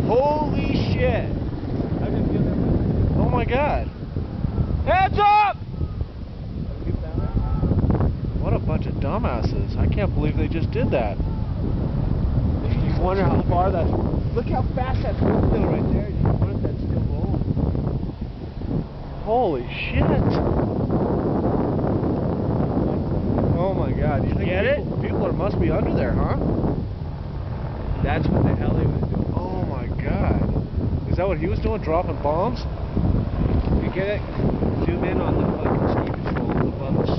Holy shit! Oh my god! Hands up! What a bunch of dumbasses! I can't believe they just did that. You wonder how far that's. Look how fast that's still right there. You wonder if that's still rolling. Holy shit! Oh my god! You think Get it? People must be under there, huh? That's what the hell he was doing. Oh my god! Is that what he was doing? Dropping bombs? You get it? Zoom in on the fucking ski patrol above the